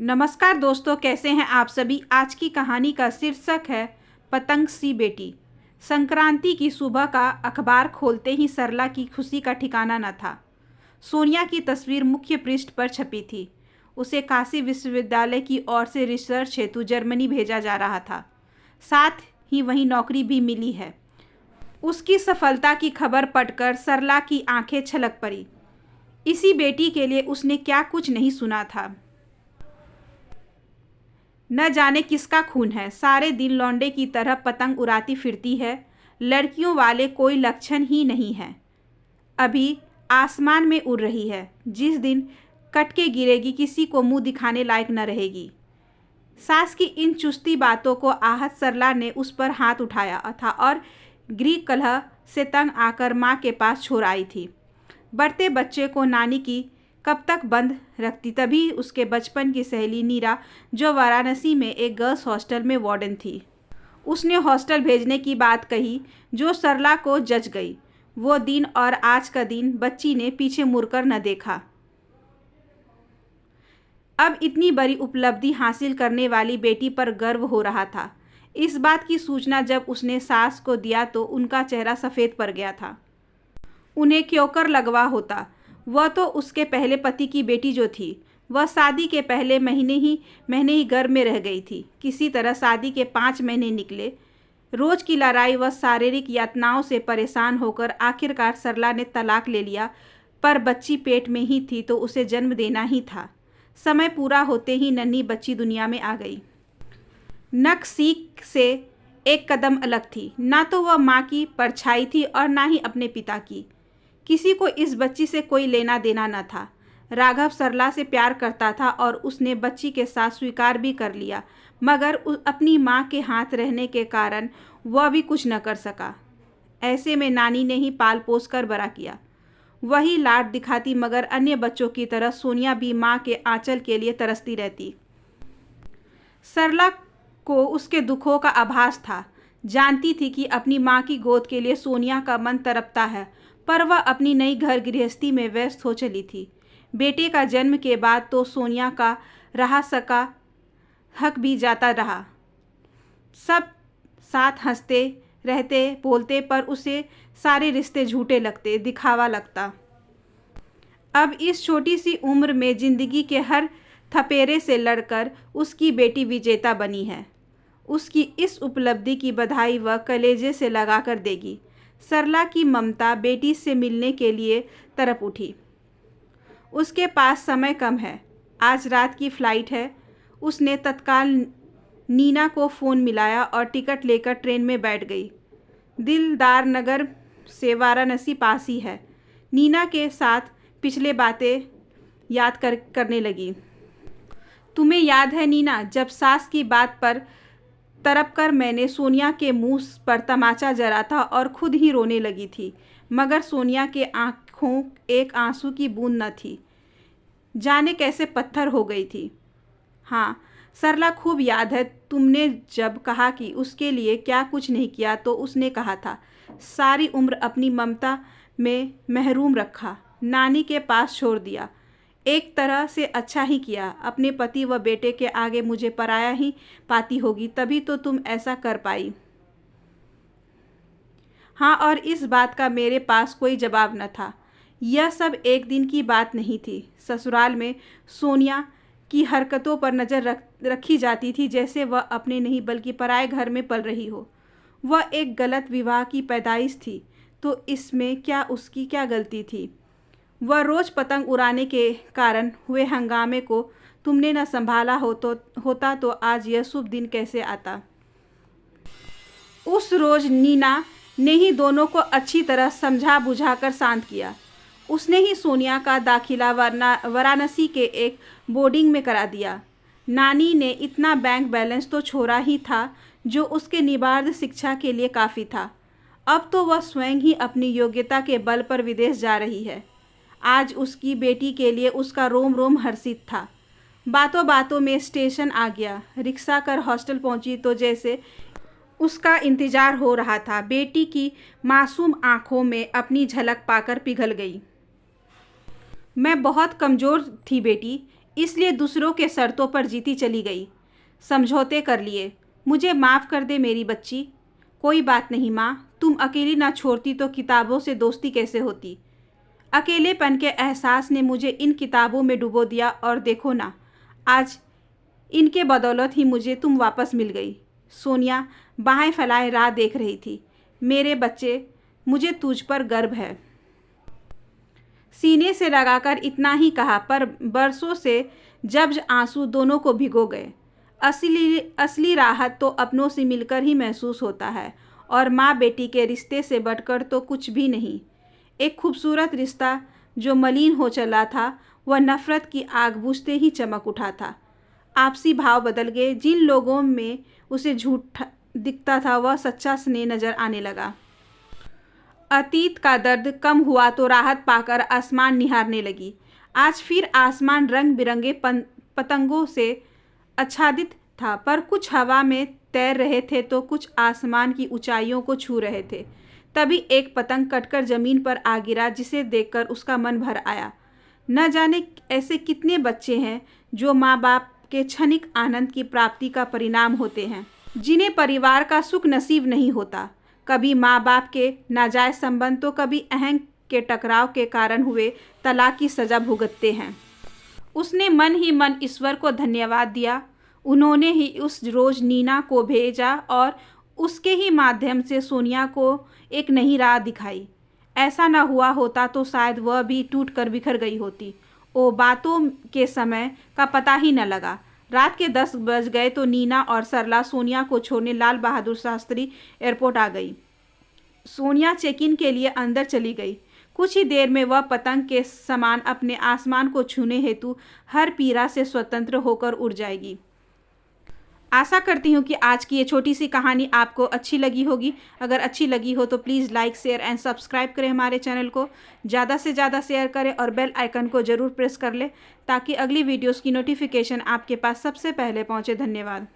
नमस्कार दोस्तों, कैसे हैं आप सभी। आज की कहानी का शीर्षक है पतंग सी बेटी। संक्रांति की सुबह का अखबार खोलते ही सरला की खुशी का ठिकाना न था। सोनिया की तस्वीर मुख्य पृष्ठ पर छपी थी। उसे काशी विश्वविद्यालय की ओर से रिसर्च हेतु जर्मनी भेजा जा रहा था। साथ ही वहीं नौकरी भी मिली है। उसकी सफलता की खबर पढ़कर सरला की आंखें छलक पड़ी। इसी बेटी के लिए उसने क्या कुछ नहीं सुना था। न जाने किसका खून है। सारे दिन लौंडे की तरह पतंग उड़ाती फिरती है। लड़कियों वाले कोई लक्षण ही नहीं है। अभी आसमान में उड़ रही है। जिस दिन कट के गिरेगी किसी को मुंह दिखाने लायक न रहेगी। सास की इन चुस्ती बातों को आहत सरला ने उस पर हाथ उठाया था और गृह कलह से तंग आकर माँ के पास छोड़ आई थी। बढ़ते बच्चे को नानी की कब तक बंद रखती। तभी उसके बचपन की सहेली नीरा, जो वाराणसी में एक गर्ल्स हॉस्टल में वार्डन थी, उसने हॉस्टल भेजने की बात कही, जो सरला को जच गई। वो दिन और आज का दिन बच्ची ने पीछे मुड़कर न देखा। अब इतनी बड़ी उपलब्धि हासिल करने वाली बेटी पर गर्व हो रहा था। इस बात की सूचना जब उसने सास को दिया तो उनका चेहरा सफ़ेद पड़ गया था। उन्हें क्यों कर लगवा होता। वह तो उसके पहले पति की बेटी जो थी, वह शादी के पहले महीने ही घर में रह गई थी। किसी तरह शादी के 5 महीने निकले। रोज की लड़ाई व शारीरिक यातनाओं से परेशान होकर आखिरकार सरला ने तलाक ले लिया। पर बच्ची पेट में ही थी तो उसे जन्म देना ही था। समय पूरा होते ही नन्ही बच्ची दुनिया में आ गई। नक सीख से एक कदम अलग थी। ना तो वह माँ की परछाई थी और ना ही अपने पिता की। किसी को इस बच्ची से कोई लेना देना न था। राघव सरला से प्यार करता था और उसने बच्ची के साथ स्वीकार भी कर लिया, मगर अपनी माँ के हाथ रहने के कारण वह भी कुछ न कर सका। ऐसे में नानी ने ही पाल पोस कर बड़ा किया। वही लाड दिखाती, मगर अन्य बच्चों की तरह सोनिया भी माँ के आंचल के लिए तरसती रहती। सरला को उसके दुखों का आभास था। जानती थी कि अपनी माँ की गोद के लिए सोनिया का मन तड़पता है, पर वह अपनी नई घर गृहस्थी में व्यस्त हो चली थी। बेटे का जन्म के बाद तो सोनिया का रहा सका हक भी जाता रहा। सब साथ हंसते रहते बोलते, पर उसे सारे रिश्ते झूठे लगते, दिखावा लगता। अब इस छोटी सी उम्र में जिंदगी के हर थपेरे से लड़कर उसकी बेटी विजेता बनी है। उसकी इस उपलब्धि की बधाई वह कलेजे से लगाकर देगी। सरला की ममता बेटी से मिलने के लिए तड़प उठी। उसके पास समय कम है। आज रात की फ्लाइट है। उसने तत्काल नीना को फ़ोन मिलाया और टिकट लेकर ट्रेन में बैठ गई। दिलदार नगर से वाराणसी पास ही है। नीना के साथ पिछले बातें याद करने लगी। तुम्हें याद है नीना, जब सास की बात पर तड़प कर मैंने सोनिया के मुंह पर तमाचा जरा था और खुद ही रोने लगी थी, मगर सोनिया के आंखों एक आंसू की बूंद न थी। जाने कैसे पत्थर हो गई थी। हाँ सरला, खूब याद है। तुमने जब कहा कि उसके लिए क्या कुछ नहीं किया, तो उसने कहा था सारी उम्र अपनी ममता में महरूम रखा, नानी के पास छोड़ दिया। एक तरह से अच्छा ही किया। अपने पति व बेटे के आगे मुझे पराया ही पाती होगी, तभी तो तुम ऐसा कर पाई। हाँ, और इस बात का मेरे पास कोई जवाब न था। यह सब एक दिन की बात नहीं थी। ससुराल में सोनिया की हरकतों पर नज़र रखी जाती थी, जैसे वह अपने नहीं बल्कि पराए घर में पल रही हो। वह एक गलत विवाह की पैदाइश थी, तो इसमें क्या उसकी क्या गलती थी। वह रोज़ पतंग उड़ाने के कारण हुए हंगामे को तुमने न संभाला होता तो आज यह शुभ दिन कैसे आता। उस रोज़ नीना ने ही दोनों को अच्छी तरह समझा बुझाकर शांत किया। उसने ही सोनिया का दाखिला वाराणसी के एक बोर्डिंग में करा दिया। नानी ने इतना बैंक बैलेंस तो छोड़ा ही था, जो उसके निबार्ध शिक्षा के लिए काफ़ी था। अब तो वह स्वयं ही अपनी योग्यता के बल पर विदेश जा रही है। आज उसकी बेटी के लिए उसका रोम रोम हर्षित था। बातों बातों में स्टेशन आ गया। रिक्शा कर हॉस्टल पहुंची तो जैसे उसका इंतजार हो रहा था। बेटी की मासूम आंखों में अपनी झलक पाकर पिघल गई। मैं बहुत कमज़ोर थी बेटी, इसलिए दूसरों के शर्तों पर जीती चली गई, समझौते कर लिए। मुझे माफ़ कर दे मेरी बच्ची। कोई बात नहीं माँ, तुम अकेली ना छोड़ती तो किताबों से दोस्ती कैसे होती। अकेलेपन के एहसास ने मुझे इन किताबों में डुबो दिया और देखो ना, आज इनके बदौलत ही मुझे तुम वापस मिल गई। सोनिया बाहें फैलाए राह देख रही थी। मेरे बच्चे, मुझे तुझ पर गर्व है। सीने से लगाकर इतना ही कहा, पर बरसों से जब्ज आंसू दोनों को भिगो गए। असली राहत तो अपनों से मिलकर ही महसूस होता है, और माँ बेटी के रिश्ते से बढ़कर तो कुछ भी नहीं। एक खूबसूरत रिश्ता जो मलिन हो चला था, वह नफ़रत की आग बुझते ही चमक उठा था। आपसी भाव बदल गए। जिन लोगों में उसे झूठ दिखता था, वह सच्चा स्नेह नज़र आने लगा। अतीत का दर्द कम हुआ तो राहत पाकर आसमान निहारने लगी। आज फिर आसमान रंग बिरंगे पतंगों से आच्छादित था, पर कुछ हवा में तैर रहे थे तो कुछ आसमान की ऊंचाइयों को छू रहे थे। तभी एक पतंग कटकर ज़मीन पर आ गिरा, जिसे देखकर उसका मन भर आया। न जाने ऐसे कितने बच्चे हैं जो माँ बाप के क्षणिक आनंद की प्राप्ति का परिणाम होते हैं, जिन्हें परिवार का सुख नसीब नहीं होता। कभी माँ बाप के नाजायज़ संबंध तो कभी अहंग के टकराव के कारण हुए तलाक की सज़ा भुगतते हैं। उसने मन ही मन ईश्वर को धन्यवाद दिया। उन्होंने ही उस रोज़ नीना को भेजा और उसके ही माध्यम से सोनिया को एक नई राह दिखाई। ऐसा न हुआ होता तो शायद वह भी टूट कर बिखर गई होती। ओ, बातों के समय का पता ही न लगा। रात के 10 बज गए तो नीना और सरला सोनिया को छोड़ने लाल बहादुर शास्त्री एयरपोर्ट आ गई। सोनिया चेक इन के लिए अंदर चली गई। कुछ ही देर में वह पतंग के समान अपने आसमान को छूने हेतु हर पीड़ा से स्वतंत्र होकर उड़ जाएगी। आशा करती हूँ कि आज की ये छोटी सी कहानी आपको अच्छी लगी होगी। अगर अच्छी लगी हो तो please like, share and subscribe करें हमारे चैनल को। ज़्यादा से ज़्यादा शेयर करें और बेल आइकन को ज़रूर प्रेस कर लें, ताकि अगली वीडियोस की नोटिफिकेशन आपके पास सबसे पहले पहुँचे। धन्यवाद।